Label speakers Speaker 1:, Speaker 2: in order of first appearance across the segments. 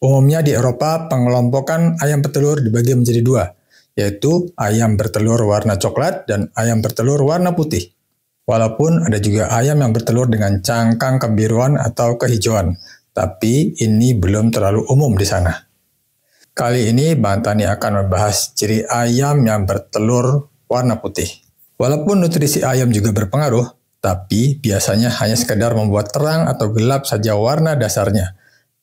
Speaker 1: Umumnya di Eropa, pengelompokan ayam petelur dibagi menjadi dua, yaitu ayam bertelur warna coklat dan ayam bertelur warna putih. Walaupun ada juga ayam yang bertelur dengan cangkang kebiruan atau kehijauan, tapi ini belum terlalu umum di sana. Kali ini Bang Tani akan membahas ciri ayam yang bertelur warna putih. Walaupun nutrisi ayam juga berpengaruh, tapi biasanya hanya sekedar membuat terang atau gelap saja warna dasarnya,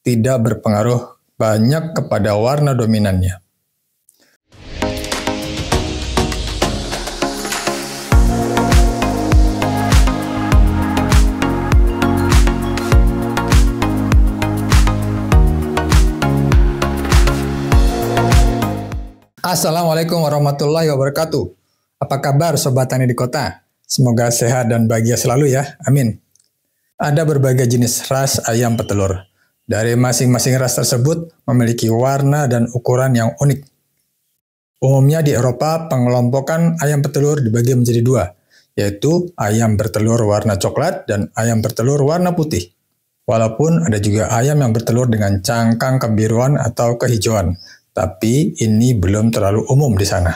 Speaker 1: tidak berpengaruh banyak kepada warna dominannya. Assalamualaikum warahmatullahi wabarakatuh. Apa kabar Sobat Tani di Kota? Semoga sehat dan bahagia selalu ya, amin. Ada berbagai jenis ras ayam petelur. Dari masing-masing ras tersebut memiliki warna dan ukuran yang unik. Umumnya di Eropa, pengelompokan ayam petelur dibagi menjadi dua, yaitu ayam bertelur warna coklat dan ayam bertelur warna putih. Walaupun ada juga ayam yang bertelur dengan cangkang kebiruan atau kehijauan, tapi ini belum terlalu umum di sana.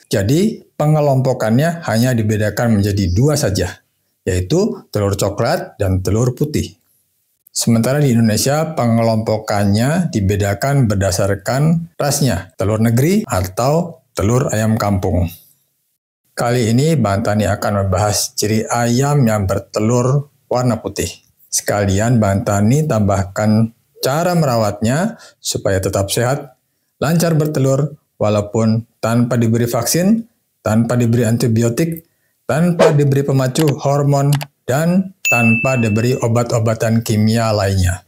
Speaker 1: Jadi, pengelompokannya hanya dibedakan menjadi dua saja, yaitu telur coklat dan telur putih. Sementara di Indonesia, pengelompokannya dibedakan berdasarkan rasnya, telur negeri atau telur ayam kampung. Kali ini Bang Tani akan membahas ciri ayam yang bertelur warna putih. Sekalian Bang Tani tambahkan cara merawatnya supaya tetap sehat, lancar bertelur, walaupun tanpa diberi vaksin, tanpa diberi antibiotik, tanpa diberi pemacu hormon, dan tanpa diberi obat-obatan kimia lainnya.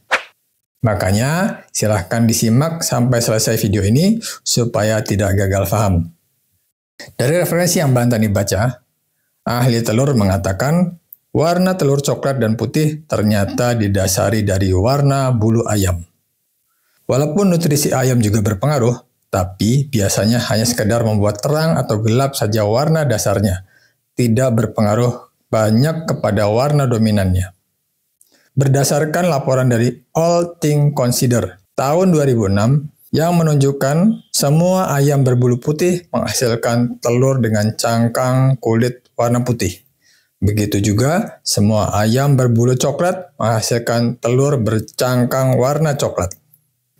Speaker 1: Makanya, silahkan disimak sampai selesai video ini supaya tidak gagal paham. Dari referensi yang Bang Tani baca, ahli telur mengatakan warna telur coklat dan putih ternyata didasari dari warna bulu ayam. Walaupun nutrisi ayam juga berpengaruh, tapi biasanya hanya sekedar membuat terang atau gelap saja warna dasarnya, tidak berpengaruh banyak kepada warna dominannya. Berdasarkan laporan dari All Things Considered tahun 2006 yang menunjukkan semua ayam berbulu putih menghasilkan telur dengan cangkang kulit warna putih. Begitu juga semua ayam berbulu coklat menghasilkan telur bercangkang warna coklat.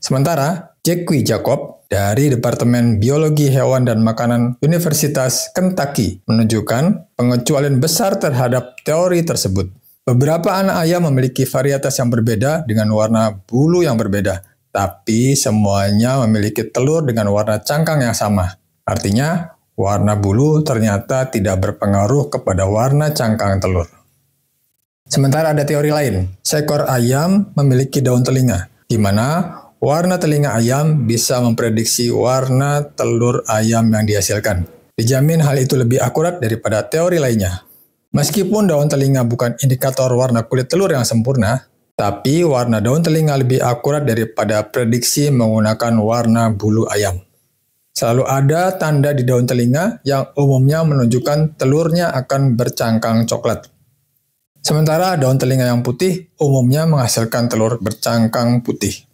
Speaker 1: Sementara Jackie Jacob dari Departemen Biologi Hewan dan Makanan Universitas Kentucky menunjukkan pengecualian besar terhadap teori tersebut. Beberapa anak ayam memiliki varietas yang berbeda dengan warna bulu yang berbeda, tapi semuanya memiliki telur dengan warna cangkang yang sama. Artinya, warna bulu ternyata tidak berpengaruh kepada warna cangkang telur. Sementara ada teori lain, seekor ayam memiliki daun telinga, di mana warna telinga ayam bisa memprediksi warna telur ayam yang dihasilkan. Dijamin hal itu lebih akurat daripada teori lainnya. Meskipun daun telinga bukan indikator warna kulit telur yang sempurna, tapi warna daun telinga lebih akurat daripada prediksi menggunakan warna bulu ayam. Selalu ada tanda di daun telinga yang umumnya menunjukkan telurnya akan bercangkang coklat. Sementara daun telinga yang putih umumnya menghasilkan telur bercangkang putih.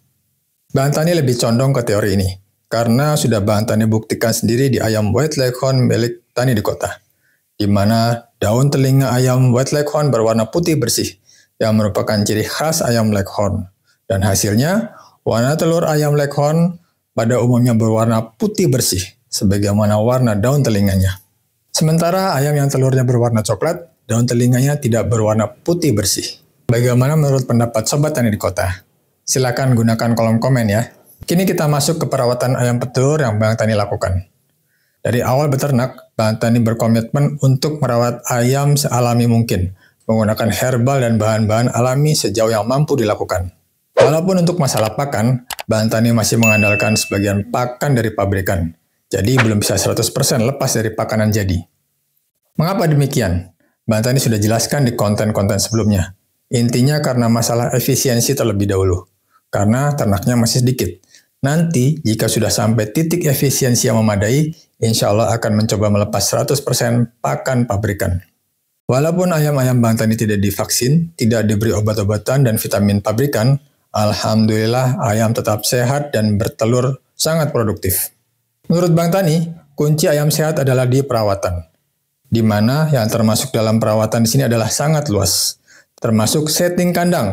Speaker 1: Bang Tani lebih condong ke teori ini, karena sudah Bang Tani buktikan sendiri di ayam White Leghorn milik Tani di Kota, di mana daun telinga ayam White Leghorn berwarna putih bersih, yang merupakan ciri khas ayam Leghorn. Dan hasilnya, warna telur ayam Leghorn pada umumnya berwarna putih bersih, sebagaimana warna daun telinganya. Sementara ayam yang telurnya berwarna coklat, daun telinganya tidak berwarna putih bersih. Bagaimana menurut pendapat Sobat Tani di Kota? Silakan gunakan kolom komen ya. Kini kita masuk ke perawatan ayam petelur yang Bang Tani lakukan. Dari awal beternak, Bang Tani berkomitmen untuk merawat ayam sealami mungkin, menggunakan herbal dan bahan-bahan alami sejauh yang mampu dilakukan. Walaupun untuk masalah pakan, Bang Tani masih mengandalkan sebagian pakan dari pabrikan, jadi belum bisa 100% lepas dari pakanan jadi. Mengapa demikian? Bang Tani sudah jelaskan di konten-konten sebelumnya. Intinya karena masalah efisiensi terlebih dahulu. Karena ternaknya masih sedikit. Nanti, jika sudah sampai titik efisiensi yang memadai, insya Allah akan mencoba melepas 100% pakan pabrikan. Walaupun ayam-ayam Bang Tani tidak divaksin, tidak diberi obat-obatan dan vitamin pabrikan, Alhamdulillah ayam tetap sehat dan bertelur sangat produktif. Menurut Bang Tani, kunci ayam sehat adalah di perawatan, di mana yang termasuk dalam perawatan di sini adalah sangat luas, termasuk setting kandang,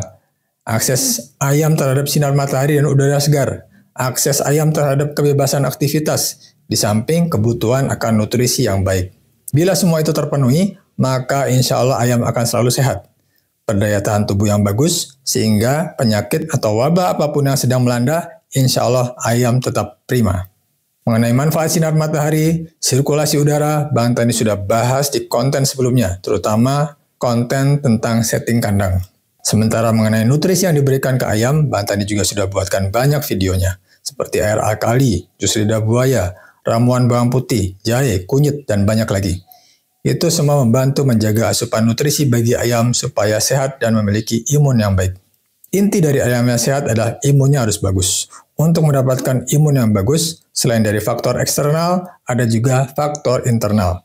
Speaker 1: akses ayam terhadap sinar matahari dan udara segar, akses ayam terhadap kebebasan aktivitas, di samping kebutuhan akan nutrisi yang baik. Bila semua itu terpenuhi, maka insya Allah ayam akan selalu sehat. Berdaya tahan tubuh yang bagus, sehingga penyakit atau wabah apapun yang sedang melanda, insya Allah ayam tetap prima. Mengenai manfaat sinar matahari, sirkulasi udara, Bang Tani sudah bahas di konten sebelumnya, terutama konten tentang setting kandang. Sementara mengenai nutrisi yang diberikan ke ayam, Bang Tani juga sudah buatkan banyak videonya, seperti air alkali, jus lidah buaya, ramuan bawang putih, jahe, kunyit, dan banyak lagi. Itu semua membantu menjaga asupan nutrisi bagi ayam supaya sehat dan memiliki imun yang baik. Inti dari ayam yang sehat adalah imunnya harus bagus. Untuk mendapatkan imun yang bagus, selain dari faktor eksternal, ada juga faktor internal.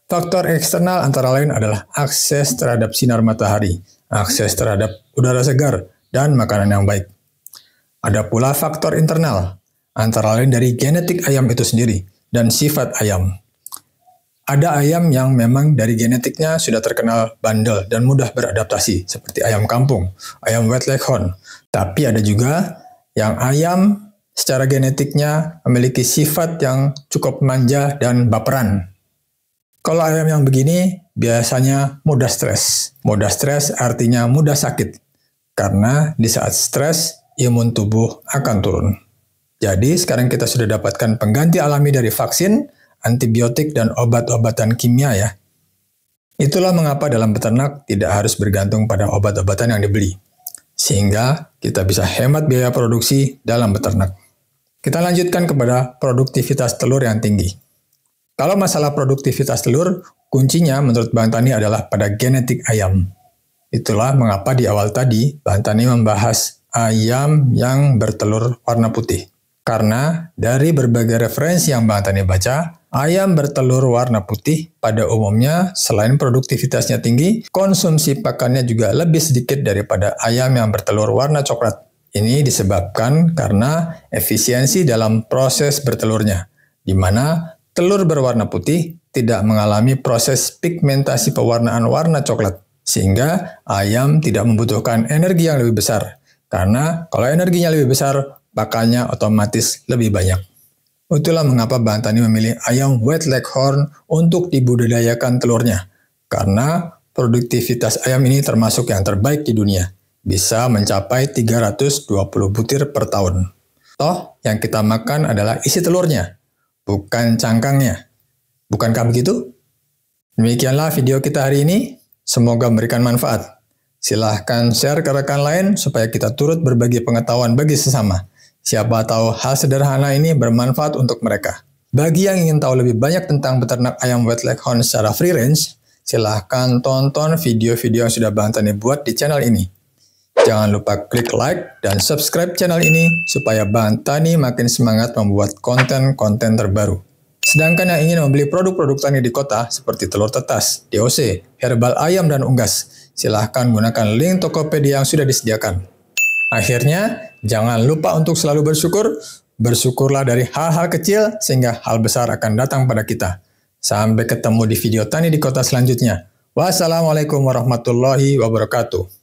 Speaker 1: Faktor eksternal antara lain adalah akses terhadap sinar matahari, akses terhadap udara segar, dan makanan yang baik. Ada pula faktor internal, antara lain dari genetik ayam itu sendiri, dan sifat ayam. Ada ayam yang memang dari genetiknya sudah terkenal bandel dan mudah beradaptasi, seperti ayam kampung, ayam wet leghorn. Tapi ada juga yang ayam secara genetiknya memiliki sifat yang cukup manja dan baperan. Kalau ayam yang begini biasanya mudah stres. Mudah stres artinya mudah sakit, karena di saat stres imun tubuh akan turun. Jadi sekarang kita sudah dapatkan pengganti alami dari vaksin, antibiotik, dan obat-obatan kimia ya. Itulah mengapa dalam beternak tidak harus bergantung pada obat-obatan yang dibeli. Sehingga kita bisa hemat biaya produksi dalam beternak. Kita lanjutkan kepada produktivitas telur yang tinggi. Kalau masalah produktivitas telur, kuncinya menurut Bang Tani adalah pada genetik ayam. Itulah mengapa di awal tadi Bang Tani membahas ayam yang bertelur warna putih. Karena dari berbagai referensi yang Bang Tani baca, ayam bertelur warna putih pada umumnya selain produktivitasnya tinggi, konsumsi pakannya juga lebih sedikit daripada ayam yang bertelur warna coklat. Ini disebabkan karena efisiensi dalam proses bertelurnya, di mana telur berwarna putih tidak mengalami proses pigmentasi pewarnaan warna coklat, sehingga ayam tidak membutuhkan energi yang lebih besar. Karena kalau energinya lebih besar, pakannya otomatis lebih banyak. Itulah mengapa Bang Tani memilih ayam wet leghorn untuk dibudidayakan telurnya. Karena produktivitas ayam ini termasuk yang terbaik di dunia. Bisa mencapai 320 butir per tahun. Toh, yang kita makan adalah isi telurnya, bukan cangkangnya. Bukankah begitu? Demikianlah video kita hari ini. Semoga memberikan manfaat. Silahkan share ke rekan lain supaya kita turut berbagi pengetahuan bagi sesama. Siapa tahu hal sederhana ini bermanfaat untuk mereka. Bagi yang ingin tahu lebih banyak tentang beternak ayam wet leghorn secara free range, silahkan tonton video-video yang sudah Bang Tani buat di channel ini. Jangan lupa klik like dan subscribe channel ini supaya Bang Tani makin semangat membuat konten-konten terbaru. Sedangkan yang ingin membeli produk-produk tani di kota seperti telur tetas, DOC, herbal ayam, dan unggas, silahkan gunakan link Tokopedia yang sudah disediakan. Akhirnya, jangan lupa untuk selalu bersyukur. Bersyukurlah dari hal-hal kecil sehingga hal besar akan datang pada kita. Sampai ketemu di video Tani di Kota selanjutnya. Wassalamualaikum warahmatullahi wabarakatuh.